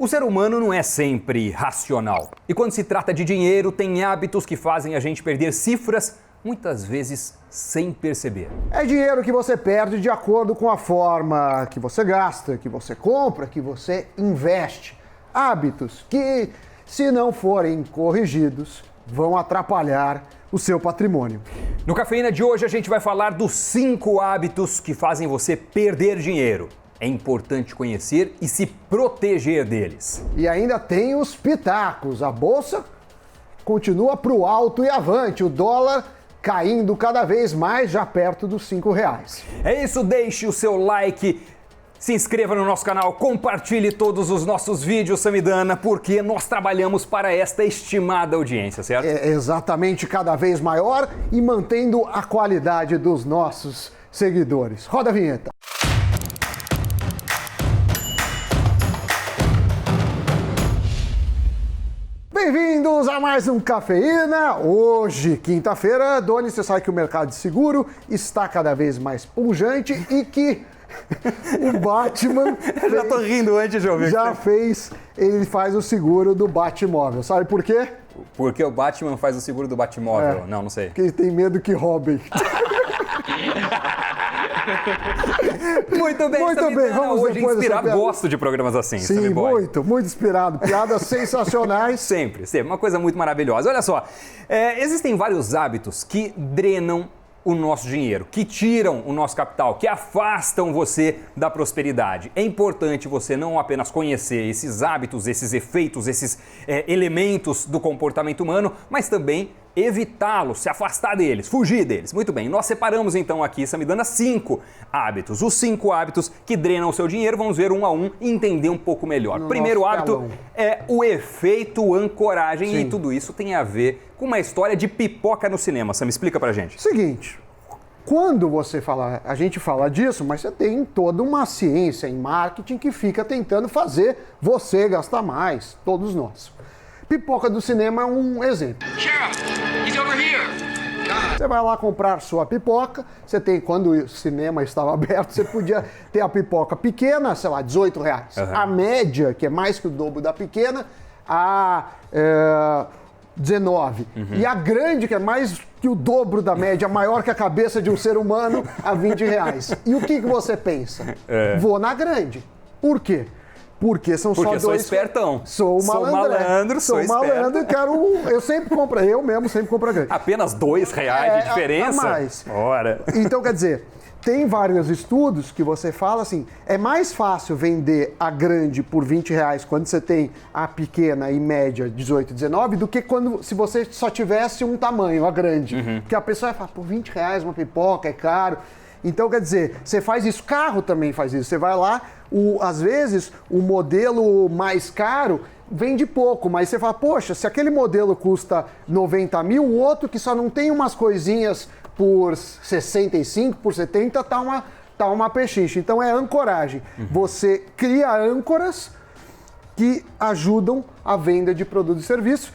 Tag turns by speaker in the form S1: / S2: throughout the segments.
S1: O ser humano não é sempre racional. E quando se trata de dinheiro, tem hábitos que fazem a gente perder cifras, muitas vezes sem perceber.
S2: É dinheiro que você perde de acordo com a forma que você gasta, que você compra, que você investe. Hábitos que, se não forem corrigidos, vão atrapalhar o seu patrimônio.
S1: No Cafeína de hoje a gente vai falar dos 5 hábitos que fazem você perder dinheiro. É importante conhecer e se proteger deles.
S2: E ainda tem os pitacos. A bolsa continua para o alto e avante. O dólar caindo cada vez mais, já perto dos R$5.
S1: É isso, deixe o seu like, se inscreva no nosso canal, compartilhe todos os nossos vídeos, Samidana, porque nós trabalhamos para esta estimada audiência, certo?
S2: É exatamente, cada vez maior e mantendo a qualidade dos nossos seguidores. Roda a vinheta. Bem-vindos a mais um Cafeína. Hoje, quinta-feira, Doni, você sabe que o mercado de seguro está cada vez mais pujante e que o Batman...
S1: Já tô rindo antes de ouvir.
S2: Ele faz o seguro do Batmóvel. Sabe por quê?
S1: Porque o Batman faz o seguro do Batmóvel. Não sei.
S2: Porque ele tem medo que roubem.
S1: Muito bem, vamos hoje inspirado. Gosto de programas assim,
S2: Sim, muito inspirado. Piadas sensacionais.
S1: Sempre. Uma coisa muito maravilhosa. Olha só, existem vários hábitos que drenam o nosso dinheiro, que tiram o nosso capital, que afastam você da prosperidade. É importante você não apenas conhecer esses hábitos, esses efeitos, esses elementos do comportamento humano, mas também evitá-los, se afastar deles, fugir deles. Muito bem, nós separamos então aqui, Samidana, 5 hábitos. Os 5 hábitos que drenam o seu dinheiro, vamos ver um a um e entender um pouco melhor. Primeiro hábito é o efeito ancoragem. Sim. E tudo isso tem a ver com uma história de pipoca no cinema. Sam, explica pra gente.
S2: Seguinte, quando você fala, a gente fala disso, mas você tem toda uma ciência em marketing que fica tentando fazer você gastar mais, todos nós. Pipoca do cinema é um exemplo.
S3: Sheriff, he's over here.
S2: Você vai lá comprar sua pipoca, você tem, quando o cinema estava aberto, você podia ter a pipoca pequena, sei lá, R$18. Uhum. A média, que é mais que o dobro da pequena, a 19. Uhum. E a grande, que é mais que o dobro da média, maior que a cabeça de um ser humano, a R$20. E o que você pensa? Vou na grande. Por quê? Porque são só dois.
S1: Sou espertão.
S2: Sou malandro, eu sempre compro, eu mesmo sempre compro a grande.
S1: Apenas R$2 de diferença?
S2: A mais.
S1: Ora.
S2: Então, quer dizer, tem vários estudos que você fala assim, é mais fácil vender a grande por R$20 quando você tem a pequena e média 18, 19, do que se você só tivesse um tamanho, a grande. Uhum. Porque a pessoa vai falar, por R$20 uma pipoca é caro. Então, quer dizer, você faz isso, carro também faz isso. Você vai lá, às vezes, o modelo mais caro vende pouco, mas você fala, poxa, se aquele modelo custa 90 mil, o outro que só não tem umas coisinhas por 65, por 70, tá uma pechincha. Então, é ancoragem. Uhum. Você cria âncoras que ajudam a venda de produtos e serviços.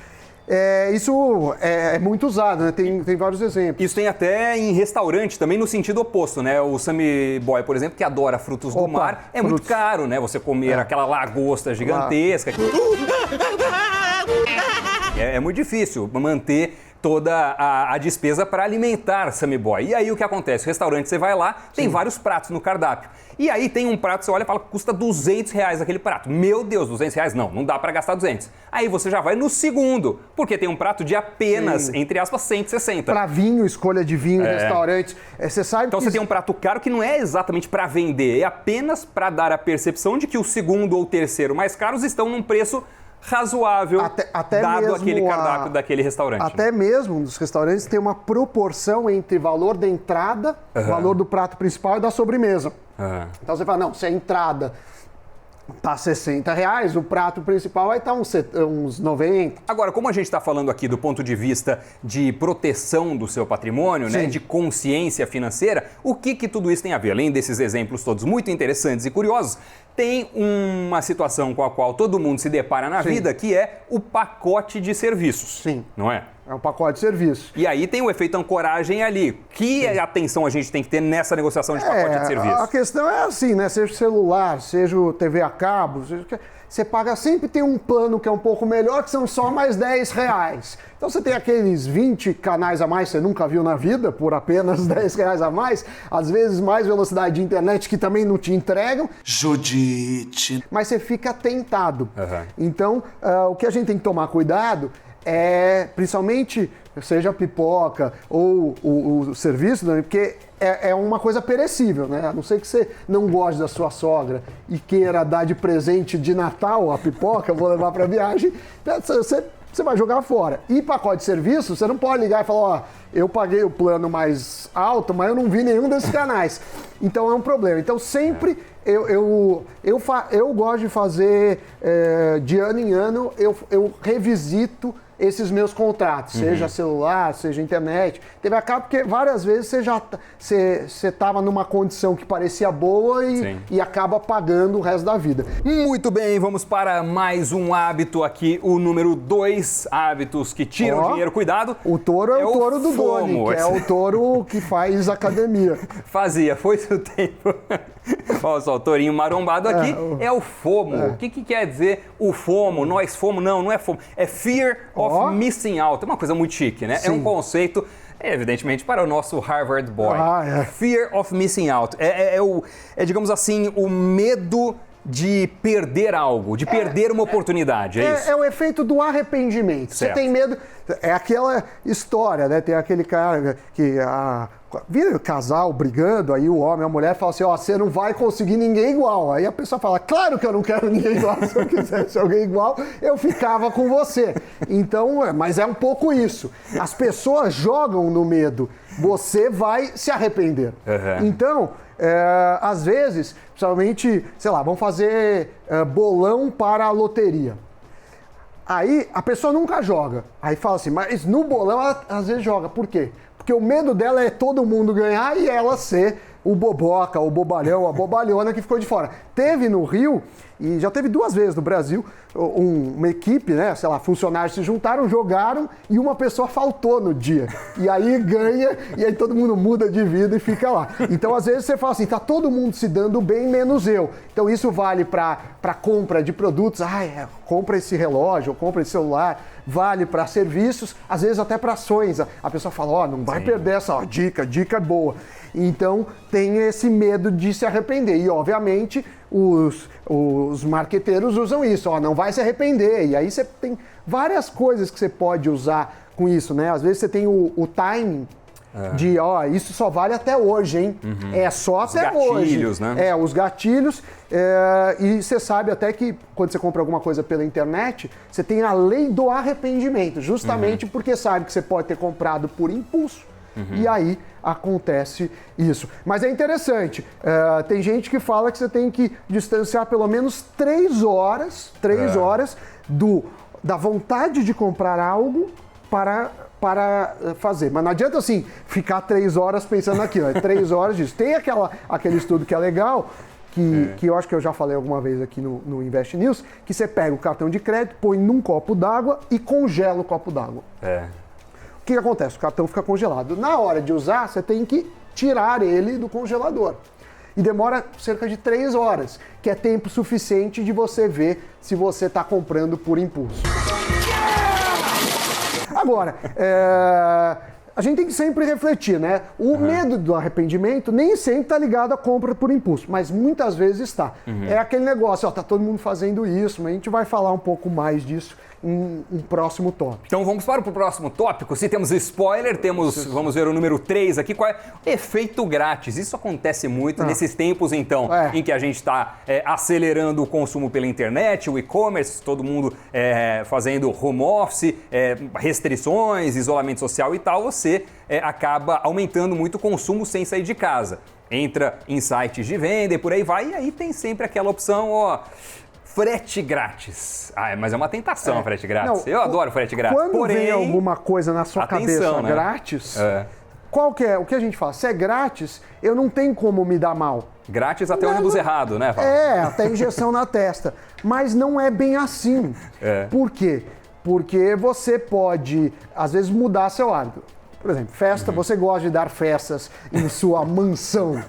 S2: Isso é muito usado, né? Tem vários exemplos.
S1: Isso tem até em restaurante também no sentido oposto, né? O Sammy Boy, por exemplo, que adora frutos do mar, muito caro, né? Você comer aquela lagosta gigantesca. É muito difícil manter toda a despesa para alimentar Sammy Boy. E aí o que acontece? O restaurante, você vai lá, tem vários pratos no cardápio. E aí tem um prato, você olha e fala que custa R$200 aquele prato. Meu Deus, R$200? Não dá para gastar 200. Aí você já vai no segundo, porque tem um prato de apenas, entre aspas, 160.
S2: Para vinho, escolha de vinho, restaurantes. Você sabe
S1: então você tem um prato caro que não é exatamente para vender, é apenas para dar a percepção de que o segundo ou terceiro mais caros estão num preço razoável,
S2: até
S1: dado
S2: mesmo
S1: aquele cardápio daquele restaurante.
S2: Até mesmo nos restaurantes tem uma proporção entre valor da entrada, valor do prato principal e da sobremesa. Então você fala, não, se a entrada tá R$60, o prato principal vai estar uns 90.
S1: Agora, como a gente está falando aqui do ponto de vista de proteção do seu patrimônio, né, de consciência financeira, o que tudo isso tem a ver? Além desses exemplos todos muito interessantes e curiosos, tem uma situação com a qual todo mundo se depara na vida, que é o pacote de serviços.
S2: Sim.
S1: Não é?
S2: É um pacote de serviço.
S1: E aí tem o efeito ancoragem ali. Que atenção a gente tem que ter nessa negociação de pacote de serviço?
S2: A questão é assim, né? Seja o celular, seja o TV a cabo, você paga sempre, tem um plano que é um pouco melhor, que são só mais R$10. Então você tem aqueles 20 canais a mais que você nunca viu na vida, por apenas R$10 a mais, às vezes mais velocidade de internet que também não te entregam.
S4: Judite.
S2: Mas você fica tentado. Então, o que a gente tem que tomar cuidado é, principalmente, seja a pipoca ou o serviço, né, porque é uma coisa perecível, né? A não ser que você não goste da sua sogra e queira dar de presente de Natal a pipoca, vou levar para viagem, você vai jogar fora. E pacote de serviço, você não pode ligar e falar, ó, eu paguei o plano mais alto, mas eu não vi nenhum desses canais. Então é um problema. Então sempre eu gosto de fazer, de ano em ano, eu revisito esses meus contratos, seja celular, seja internet, TV a cabo, porque várias vezes você estava numa condição que parecia boa e acaba pagando o resto da vida.
S1: Muito bem, vamos para mais um hábito aqui, o número 2, hábitos que tiram dinheiro. Cuidado.
S2: O touro é o touro do Doni, que é o touro que faz academia.
S1: Foi seu tempo. Olha só, o tourinho marombado aqui é o FOMO. O que quer dizer o FOMO? Nós FOMO? Não é FOMO. É Fear of Missing Out. É uma coisa muito chique, né? Sim. É um conceito, evidentemente, para o nosso Harvard Boy. Fear of Missing Out. Digamos assim, o medo de perder algo, de perder uma oportunidade, é isso?
S2: É o efeito do arrependimento.
S1: Certo.
S2: Você tem medo, é aquela história, né? Tem aquele cara que vira casal brigando, aí o homem, a mulher fala assim, ó, você não vai conseguir ninguém igual. Aí a pessoa fala, claro que eu não quero ninguém igual, se eu quisesse alguém igual, eu ficava com você. Então, mas é um pouco isso. As pessoas jogam no medo, você vai se arrepender. Então, às vezes, principalmente, sei lá, vamos fazer bolão para a loteria. Aí a pessoa nunca joga. Aí fala assim, mas no bolão ela às vezes joga. Por quê? Porque o medo dela é todo mundo ganhar e ela ser o boboca, o bobalhão, a bobalhona que ficou de fora. Teve no Rio, e já teve 2 vezes no Brasil, uma equipe, né, sei lá, funcionários se juntaram, jogaram e uma pessoa faltou no dia. E aí ganha, e aí todo mundo muda de vida e fica lá. Então, às vezes, você fala assim, tá todo mundo se dando bem, menos eu. Então, isso vale para compra de produtos, compra esse relógio, ou compra esse celular, vale para serviços, às vezes até para ações. A pessoa fala, não vai perder essa dica boa. Então, tem esse medo de se arrepender. E, obviamente, os marqueteiros usam isso, não vai se arrepender. E aí você tem várias coisas que você pode usar com isso, né? Às vezes você tem o timing de, isso só vale até hoje, hein? É só até hoje. Os
S1: gatilhos, né?
S2: Os gatilhos. E você sabe até que quando você compra alguma coisa pela internet, você tem a lei do arrependimento, justamente porque sabe que você pode ter comprado por impulso. E aí acontece isso. Mas é interessante, tem gente que fala que você tem que distanciar pelo menos 3 horas da vontade de comprar algo para fazer. Mas não adianta assim, ficar 3 horas pensando naquilo, 3 horas disso. Tem aquele estudo que é legal, que eu acho que eu já falei alguma vez aqui no Invest News, que você pega o cartão de crédito, põe num copo d'água e congela o copo d'água. O que acontece? O cartão fica congelado. Na hora de usar, você tem que tirar ele do congelador. E demora cerca de 3 horas, que é tempo suficiente de você ver se você está comprando por impulso. Agora, a gente tem que sempre refletir, né? O medo do arrependimento nem sempre está ligado à compra por impulso, mas muitas vezes está. É aquele negócio, tá todo mundo fazendo isso, mas a gente vai falar um pouco mais disso em um próximo tópico.
S1: Então vamos para o próximo tópico. Se temos spoiler, vamos ver o número 3 aqui, qual é o efeito grátis. Isso acontece muito nesses tempos, então, em que a gente está acelerando o consumo pela internet, o e-commerce, todo mundo fazendo home office, restrições, isolamento social e tal, você acaba aumentando muito o consumo sem sair de casa. Entra em sites de venda e por aí vai, e aí tem sempre aquela opção, frete grátis. Mas é uma tentação frete grátis. Eu adoro frete grátis.
S2: Quando vem alguma coisa na sua cabeça grátis, qual que é? O que a gente fala? Se é grátis, eu não tenho como me dar mal.
S1: Grátis até ônibus errado, né, Fábio?
S2: Até injeção na testa. Mas não é bem assim. Por quê? Porque você pode, às vezes, mudar seu hábito. Por exemplo, festa, você gosta de dar festas em sua mansão.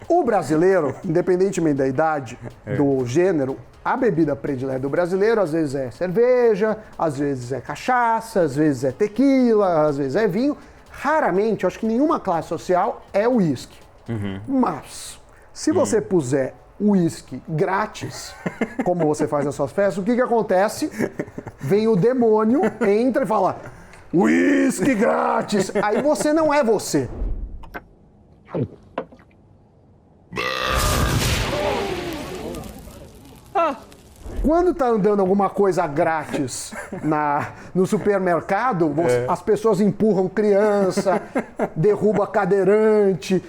S2: O brasileiro, independentemente da idade, do gênero, a bebida predileta do brasileiro às vezes é cerveja, às vezes é cachaça, às vezes é tequila, às vezes é vinho. Raramente, eu acho que nenhuma classe social é uísque. Mas, se você puser uísque grátis, como você faz nas suas festas, o que acontece? Vem o demônio, entra e fala, uísque grátis! Aí você não é você. Quando tá andando alguma coisa grátis no supermercado, as pessoas empurram criança, derruba cadeirante.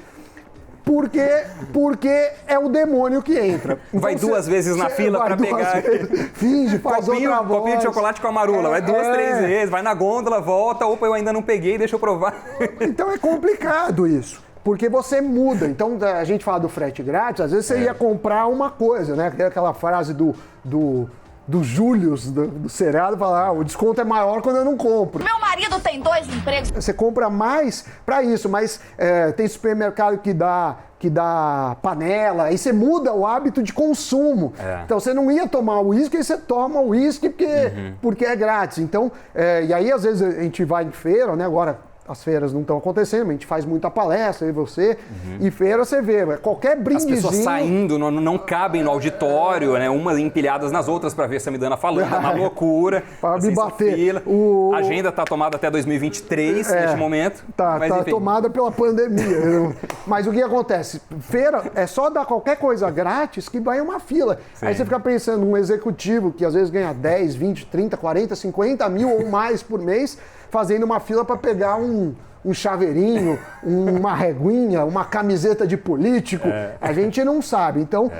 S2: Porque é o demônio que entra. Então,
S1: vai duas vezes na fila pra pegar.
S2: Finge, faz outra voz.
S1: Copinho de chocolate com a marula. Vai duas, três vezes. Vai na gôndola, volta. Opa, eu ainda não peguei, deixa eu provar.
S2: Então é complicado isso. Porque você muda. Então a gente fala do frete grátis, às vezes você ia comprar uma coisa, né? Aquela frase do Július, do seriado, falar, o desconto é maior quando eu não compro.
S5: Meu marido tem 2 empregos.
S2: Você compra mais para isso, mas tem supermercado que dá panela, aí você muda o hábito de consumo. Então você não ia tomar uísque, aí você toma uísque porque é grátis. Então, e aí às vezes a gente vai em feira, né? Agora as feiras não estão acontecendo, a gente faz muita palestra, eu e você, e feira você vê, qualquer brindezinho...
S1: As pessoas saindo, não cabem no auditório, né? Umas empilhadas nas outras para ver a Samidana falando, é uma loucura.
S2: Para me bater.
S1: A agenda está tomada até 2023, neste momento.
S2: Tá tomada pela pandemia. Mas o que acontece? Feira é só dar qualquer coisa grátis que vai uma fila. Sim. Aí você fica pensando, um executivo que às vezes ganha 10, 20, 30, 40, 50 mil ou mais por mês, fazendo uma fila para pegar um chaveirinho, uma reguinha, uma camiseta de político, a gente não sabe. Então,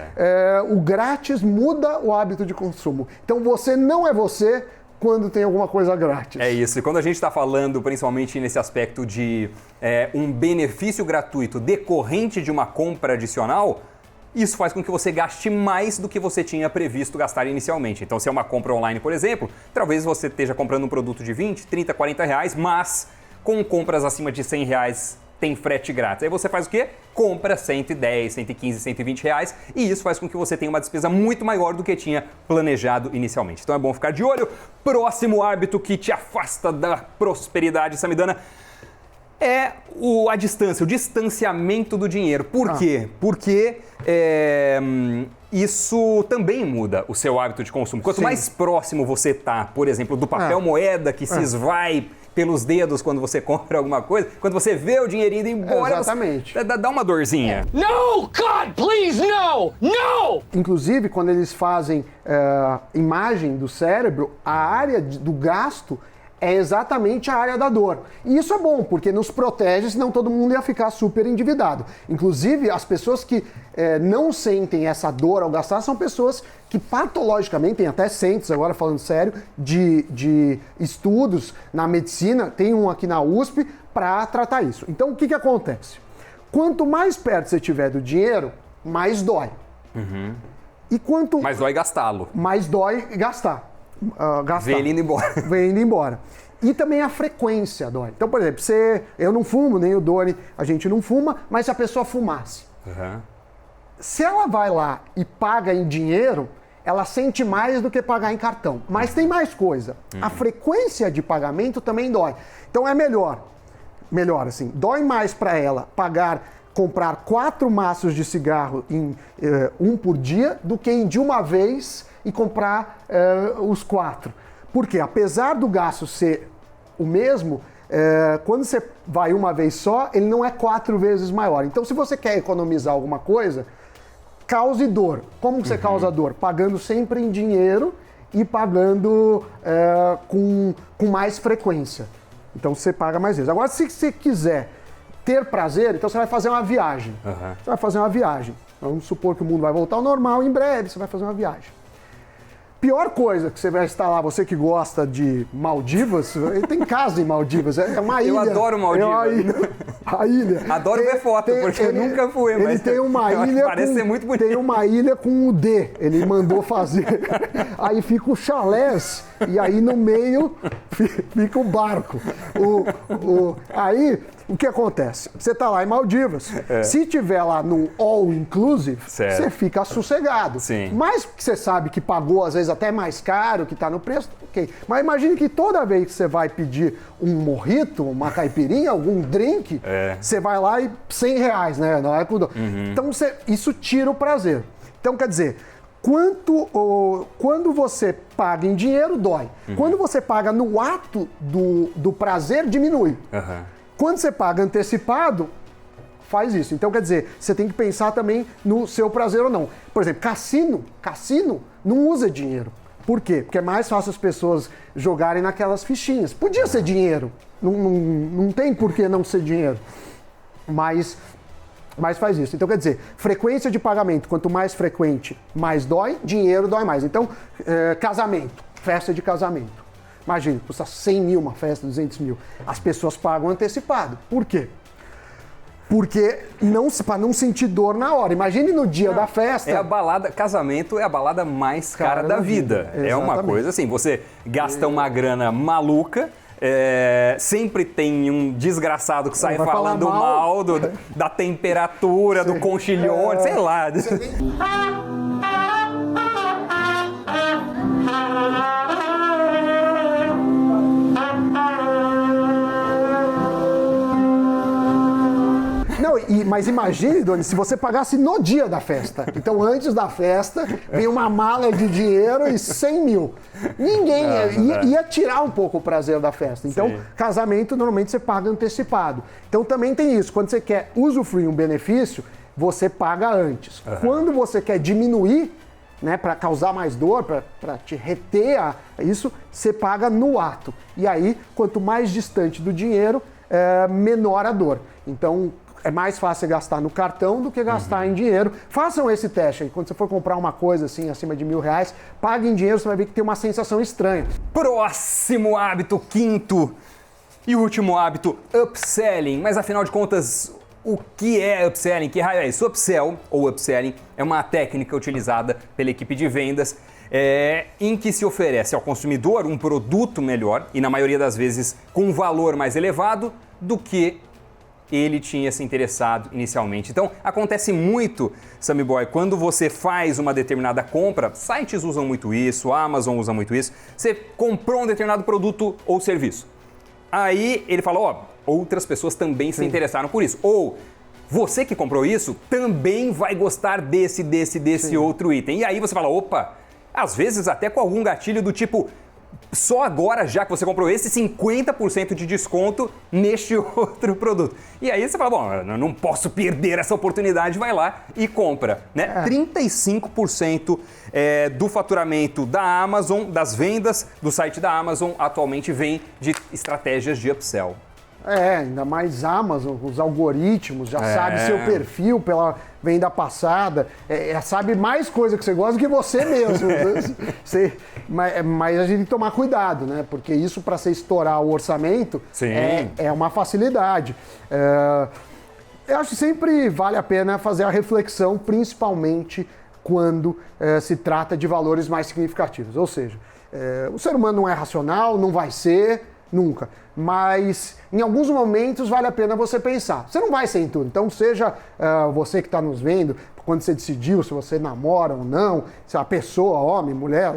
S2: o grátis muda o hábito de consumo. Então, você não é você quando tem alguma coisa grátis.
S1: É isso. E quando a gente está falando, principalmente nesse aspecto de um benefício gratuito decorrente de uma compra adicional, isso faz com que você gaste mais do que você tinha previsto gastar inicialmente. Então, se é uma compra online, por exemplo, talvez você esteja comprando um produto de 20, 30, 40 reais, mas com compras acima de 100 reais tem frete grátis. Aí você faz o quê? Compra 110, 115, 120 reais e isso faz com que você tenha uma despesa muito maior do que tinha planejado inicialmente. Então é bom ficar de olho. Próximo hábito que te afasta da prosperidade, Samidana, é a distância, o distanciamento do dinheiro. Por quê? Porque isso também muda o seu hábito de consumo. Quanto mais próximo você está, por exemplo, do papel moeda que se esvai pelos dedos quando você compra alguma coisa, quando você vê o dinheirinho indo embora,
S2: exatamente.
S1: Dá uma dorzinha.
S3: No, God, please, no! No!
S2: Inclusive, quando eles fazem imagem do cérebro, a área do gasto é exatamente a área da dor. E isso é bom, porque nos protege, senão todo mundo ia ficar super endividado. Inclusive, as pessoas que não sentem essa dor ao gastar são pessoas que patologicamente, tem até centros, agora falando sério, de estudos na medicina, tem um aqui na USP, para tratar isso. Então, o que acontece? Quanto mais perto você estiver do dinheiro, mais dói. E quanto...
S1: Mais dói gastá-lo.
S2: Mais dói gastar.
S1: Vê ele indo embora.
S2: Vê indo embora. E também a frequência dói. Então, por exemplo, eu não fumo, nem o Doni, a gente não fuma, mas se a pessoa fumasse, se ela vai lá e paga em dinheiro, ela sente mais do que pagar em cartão. Mas tem mais coisa. A frequência de pagamento também dói. Então é melhor assim, dói mais para ela comprar 4 maços de cigarro em um por dia do que em de uma vez e comprar os 4. Porque apesar do gasto ser o mesmo, quando você vai uma vez só, ele não é 4 vezes maior. Então, se você quer economizar alguma coisa, cause dor. Como você causa dor? Pagando sempre em dinheiro e pagando com mais frequência. Então, você paga mais vezes. Agora, se você quiser ter prazer, então você vai fazer uma viagem. Você vai fazer uma viagem. Vamos supor que o mundo vai voltar ao normal em breve, você vai fazer uma viagem. Pior coisa que você vai instalar, você que gosta de Maldivas, tem casa em Maldivas, é uma ilha.
S1: Eu adoro Maldivas.
S2: A ilha.
S1: Adoro ver foto, porque eu nunca fui, mas
S2: ele tem uma ilha
S1: parece ser muito bonito.
S2: Tem uma ilha com um D, ele mandou fazer. Aí fica o chalés e aí no meio fica o barco. Aí o que acontece? Você está lá em Maldivas, se tiver lá no All Inclusive,
S1: Certo.
S2: você fica sossegado.
S1: Sim.
S2: Mas que você sabe que pagou, às vezes, até mais caro, que está no preço, ok. Mas imagine que toda vez que você vai pedir um mojito, uma caipirinha, algum drink, você vai lá e R$100, né? Não é tudo. Então, isso tira o prazer. Então, quer dizer, quando você paga em dinheiro, dói. Quando você paga no ato do prazer, diminui. Quando você paga antecipado, faz isso. Então, quer dizer, você tem que pensar também no seu prazer ou não. Por exemplo, cassino não usa dinheiro. Por quê? Porque é mais fácil as pessoas jogarem naquelas fichinhas. Podia ser dinheiro. Não tem por que não ser dinheiro. Mas faz isso. Então, quer dizer, frequência de pagamento, quanto mais frequente, mais dói, dinheiro dói mais. Então, casamento, festa de casamento. Imagina, custa 100 mil uma festa, 200 mil. As pessoas pagam antecipado. Por quê? Porque para não sentir dor na hora. Imagine no dia da festa.
S1: Casamento é a balada mais cara da vida. É uma
S2: Exatamente.
S1: coisa assim, você gasta uma grana maluca, sempre tem um desgraçado que sai
S2: Vai falar
S1: falando mal da temperatura, do conchilhone, sei lá.
S2: Mas imagine, Doni, se você pagasse no dia da festa. Então, antes da festa, vem uma mala de dinheiro e 100 mil. Ninguém ia tirar um pouco o prazer da festa. Então, casamento, normalmente, você paga antecipado. Então, também tem isso. Quando você quer usufruir um benefício, você paga antes. Quando você quer diminuir, né, para causar mais dor, para te reter isso, você paga no ato. E aí, quanto mais distante do dinheiro, menor a dor. Então, é mais fácil gastar no cartão do que gastar em dinheiro. Façam esse teste aí. Quando você for comprar uma coisa assim, acima de R$1.000, pague em dinheiro, você vai ver que tem uma sensação estranha.
S1: Próximo hábito, quinto e último hábito, upselling. Mas afinal de contas, o que é upselling? Que raio é isso? Upsell ou upselling é uma técnica utilizada pela equipe de vendas em que se oferece ao consumidor um produto melhor e, na maioria das vezes, com um valor mais elevado do que ele tinha se interessado inicialmente. Então, acontece muito, Sammy Boy, quando você faz uma determinada compra, sites usam muito isso, a Amazon usa muito isso, você comprou um determinado produto ou serviço. Aí ele fala, outras pessoas também se interessaram por isso. Ou você que comprou isso também vai gostar desse outro item. E aí você fala, opa, às vezes até com algum gatilho do tipo, só agora, já que você comprou esse, 50% de desconto neste outro produto. E aí você fala, bom, eu não posso perder essa oportunidade, vai lá e compra. Né? 35% do faturamento da Amazon, das vendas do site da Amazon, atualmente vem de estratégias de upsell.
S2: Ainda mais Amazon, os algoritmos, já sabe seu perfil pela venda passada, sabe mais coisa que você gosta do que você mesmo. Mas a gente tem que tomar cuidado, né? Porque isso, para você estourar o orçamento, é uma facilidade. Eu acho que sempre vale a pena fazer a reflexão, principalmente quando se trata de valores mais significativos. Ou seja, o ser humano não é racional, não vai ser, nunca. Mas em alguns momentos vale a pena você pensar. Você não vai ser em tudo. Então, seja você que está nos vendo, quando você decidiu se você namora ou não, se a pessoa, homem, mulher,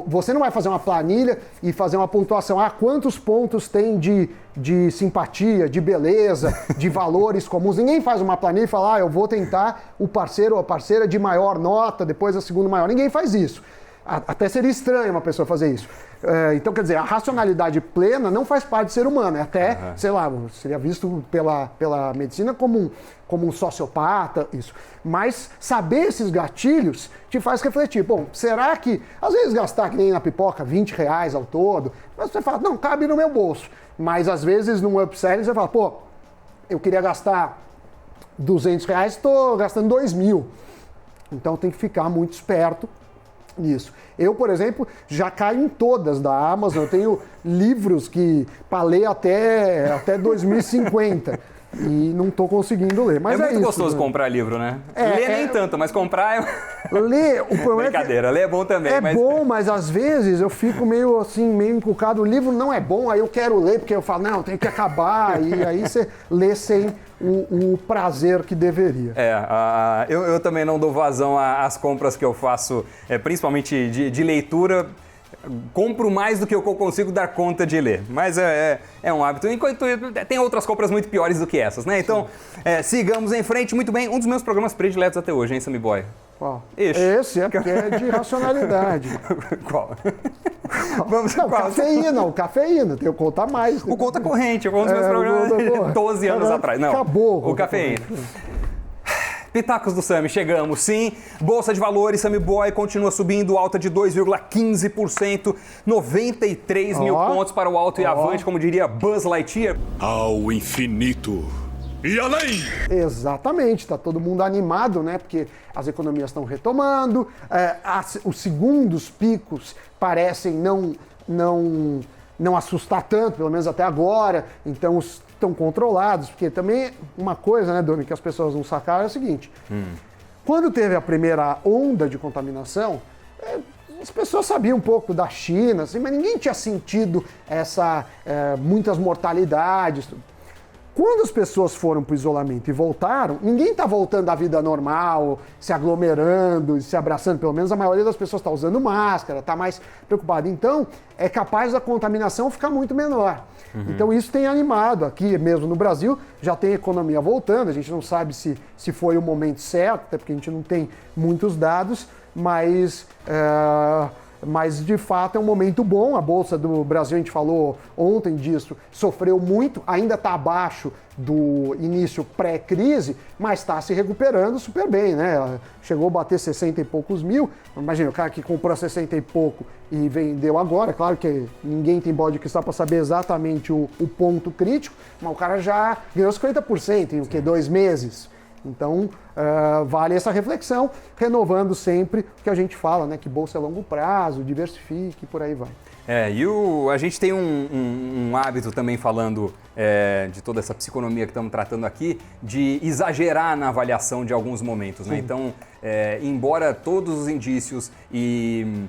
S2: você não vai fazer uma planilha e fazer uma pontuação. Quantos pontos tem de simpatia, de beleza, de valores comuns. Ninguém faz uma planilha e fala, eu vou tentar o parceiro ou a parceira de maior nota, depois a segunda maior. Ninguém faz isso. Até seria estranho uma pessoa fazer isso. Então, quer dizer, a racionalidade plena não faz parte do ser humano. Até, sei lá, seria visto pela medicina como um sociopata, isso. Mas saber esses gatilhos te faz refletir. Bom, será que, às vezes, gastar que nem na pipoca, R$20 ao todo, mas você fala, não, cabe no meu bolso. Mas, às vezes, num upselling, você fala, eu queria gastar R$200, estou gastando 2.000. Então, tem que ficar muito esperto nisso. Eu, por exemplo, já caio em todas da Amazon. Eu tenho livros para ler até 2050 e não estou conseguindo ler. Mas
S1: muito
S2: isso,
S1: gostoso
S2: né?
S1: comprar livro, né? Ler nem tanto, mas comprar
S2: ler, o problema
S1: Brincadeira, ler é bom também.
S2: é bom, mas às vezes eu fico meio assim, meio encucado. O livro não é bom, aí eu quero ler, porque eu falo, não, tem que acabar. E aí você lê sem o prazer que deveria.
S1: Eu também não dou vazão às compras que eu faço, principalmente de leitura. Compro mais do que eu consigo dar conta de ler, mas é um hábito. Enquanto tem outras compras muito piores do que essas, né? Então, sigamos em frente. Muito bem, um dos meus programas prediletos até hoje, hein, Sammy Boy?
S2: Qual?
S1: Ixi.
S2: Esse é porque é de racionalidade.
S1: Qual?
S2: Vamos não, cafeína, tem o Conta Mais.
S1: O Conta Corrente, um dos meus programas 12 anos atrás. Não,
S2: acabou.
S1: O Cafeína. Pitacos do Sammy, chegamos sim. Bolsa de Valores, Sammy Boy continua subindo, alta de 2,15%, 93 mil pontos para o alto e avante, como diria Buzz Lightyear.
S6: Ao infinito e além!
S2: Exatamente, está todo mundo animado, né? Porque as economias estão retomando, os segundos picos parecem não assustar tanto, pelo menos até agora, então estão controlados, porque também uma coisa, né, Doni, que as pessoas não sacaram é o seguinte, quando teve a primeira onda de contaminação, as pessoas sabiam um pouco da China, assim, mas ninguém tinha sentido muitas mortalidades. Quando as pessoas foram para o isolamento e voltaram, ninguém está voltando à vida normal, se aglomerando, se abraçando. Pelo menos a maioria das pessoas está usando máscara, está mais preocupada. Então, é capaz da contaminação ficar muito menor. Então, isso tem animado. Aqui mesmo no Brasil, já tem economia voltando. A gente não sabe se foi o momento certo, até porque a gente não tem muitos dados, mas de fato é um momento bom. A Bolsa do Brasil, a gente falou ontem disso, sofreu muito, ainda está abaixo do início pré-crise, mas está se recuperando super bem, né? Chegou a bater 60 e poucos mil. Imagina, o cara que comprou a 60 e pouco e vendeu agora, claro que ninguém tem bola de cristal para saber exatamente o ponto crítico, mas o cara já ganhou 50% em 2 meses. Então, vale essa reflexão, renovando sempre o que a gente fala, né? Que bolsa é longo prazo, diversifique, por aí vai.
S1: A gente tem um hábito também, falando de toda essa psiconomia que estamos tratando aqui, de exagerar na avaliação de alguns momentos, né? Então, embora todos os indícios e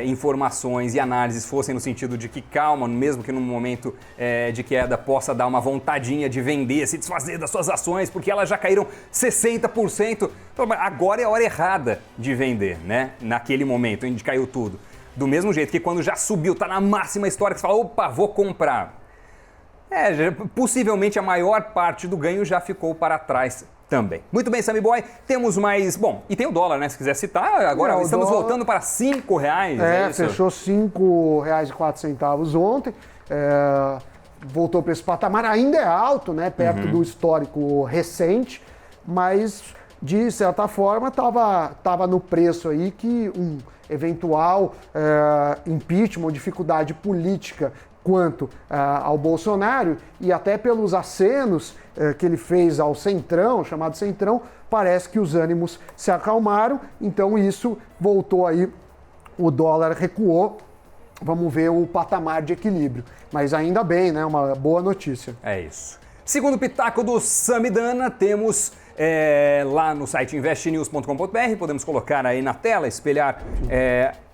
S1: informações e análises fossem no sentido de que calma, mesmo que num momento de queda possa dar uma vontadinha de vender, se desfazer das suas ações, porque elas já caíram 60%. Agora é a hora errada de vender, né? Naquele momento onde caiu tudo. Do mesmo jeito que quando já subiu, tá na máxima história, que você fala, opa, vou comprar. Possivelmente a maior parte do ganho já ficou para trás também. Muito bem, Sammy Boy, temos mais... Bom, e tem o dólar, né? Se quiser citar, agora estamos voltando para R$5.
S2: Fechou R$5,04 ontem. Voltou para esse patamar, ainda é alto, né? Perto do histórico recente, mas de certa forma estava no preço aí que um eventual impeachment ou dificuldade política quanto ao Bolsonaro, e até pelos acenos que ele fez ao Centrão, chamado Centrão, parece que os ânimos se acalmaram, então isso voltou aí, o dólar recuou, vamos ver o patamar de equilíbrio, mas ainda bem, né, uma boa notícia.
S1: É isso. Segundo pitaco do Samidana, temos lá no site investnews.com.br, podemos colocar aí na tela, espelhar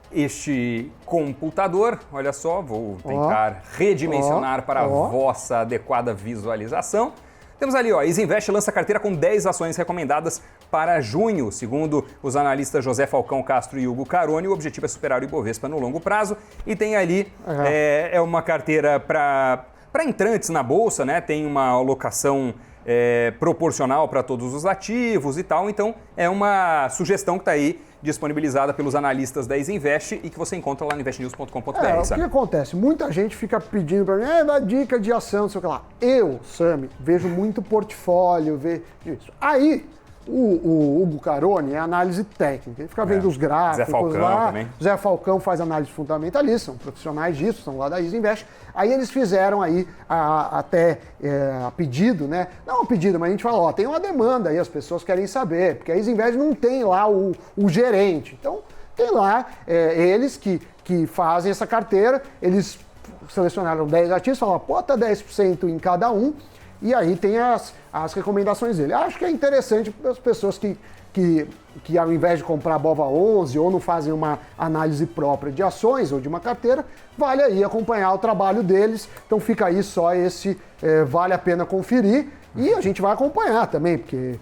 S1: este computador. Olha só, vou tentar redimensionar para a vossa adequada visualização. Temos ali, Isinvest lança carteira com 10 ações recomendadas para junho. Segundo os analistas José Falcão Castro e Hugo Caroni, o objetivo é superar o Ibovespa no longo prazo. E tem ali, uma carteira para entrantes na Bolsa, né? Tem uma alocação proporcional para todos os ativos e tal. Então, é uma sugestão que está aí disponibilizada pelos analistas da Isinvest e que você encontra lá no investnews.com.br.
S2: O que acontece? Muita gente fica pedindo para mim, dá dica de ação, não sei o que lá. Eu, Sammy, vejo muito portfólio, vejo isso. Aí, o Hugo Caroni é análise técnica, ele fica vendo os gráficos
S1: Zé Falcão
S2: lá.
S1: Também.
S2: Zé Falcão faz análise fundamentalista, são profissionais disso, são lá da Isinvest. Aí eles fizeram aí a pedido, né? Não a pedido, mas a gente fala, tem uma demanda aí, as pessoas querem saber, porque a Isinvest não tem lá o gerente. Então, tem lá eles que fazem essa carteira, eles selecionaram 10 ativos, falaram, bota 10% em cada um, e aí tem as recomendações dele. Acho que é interessante para as pessoas que que ao invés de comprar a BOVA 11 ou não fazem uma análise própria de ações ou de uma carteira, vale aí acompanhar o trabalho deles. Então fica aí só esse vale a pena conferir e a gente vai acompanhar também, porque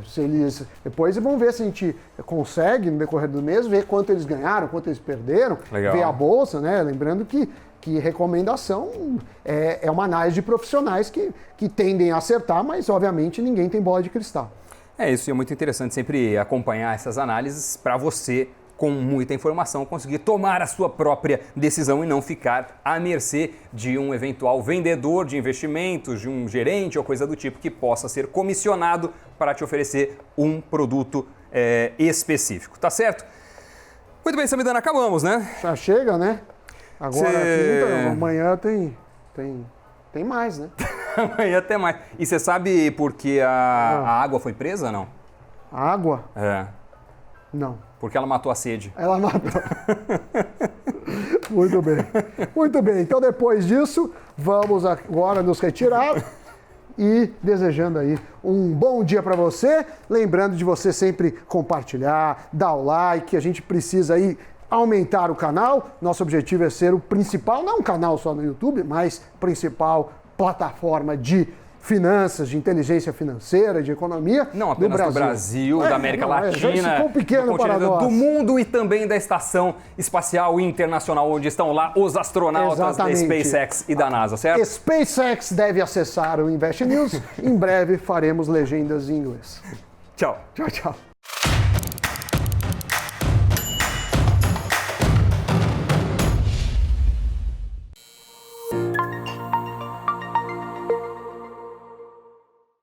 S2: se eles depois vão ver se a gente consegue no decorrer do mês ver quanto eles ganharam, quanto eles perderam,
S1: Legal.
S2: ver a bolsa, né? Lembrando que recomendação é uma análise de profissionais que tendem a acertar, mas obviamente ninguém tem bola de cristal.
S1: É isso, e é muito interessante sempre acompanhar essas análises para você, com muita informação, conseguir tomar a sua própria decisão e não ficar à mercê de um eventual vendedor de investimentos, de um gerente ou coisa do tipo que possa ser comissionado para te oferecer um produto específico, tá certo? Muito bem, Samidana, acabamos, né?
S2: Já chega, né? Agora quinta, amanhã tem mais, né?
S1: Amanhã até mais. E você sabe por que a água foi presa ou não?
S2: Água?
S1: É,
S2: Não.
S1: porque ela matou a sede.
S2: Ela matou. Muito bem. Muito bem. Então, depois disso, vamos agora nos retirar e desejando aí um bom dia para você. Lembrando de você sempre compartilhar, dar o like. A gente precisa aí aumentar o canal. Nosso objetivo é ser o principal, não um canal só no YouTube, mas principal plataforma de finanças, de inteligência financeira, de economia.
S1: Não apenas do Brasil, da América
S2: já
S1: Latina,
S2: ficou pequeno para nós.
S1: do mundo e também da Estação Espacial Internacional, onde estão lá os astronautas
S2: Exatamente.
S1: da SpaceX e da NASA, certo?
S2: SpaceX deve acessar o Invest News. Em breve faremos legendas em inglês.
S1: Tchau.
S2: Tchau, tchau.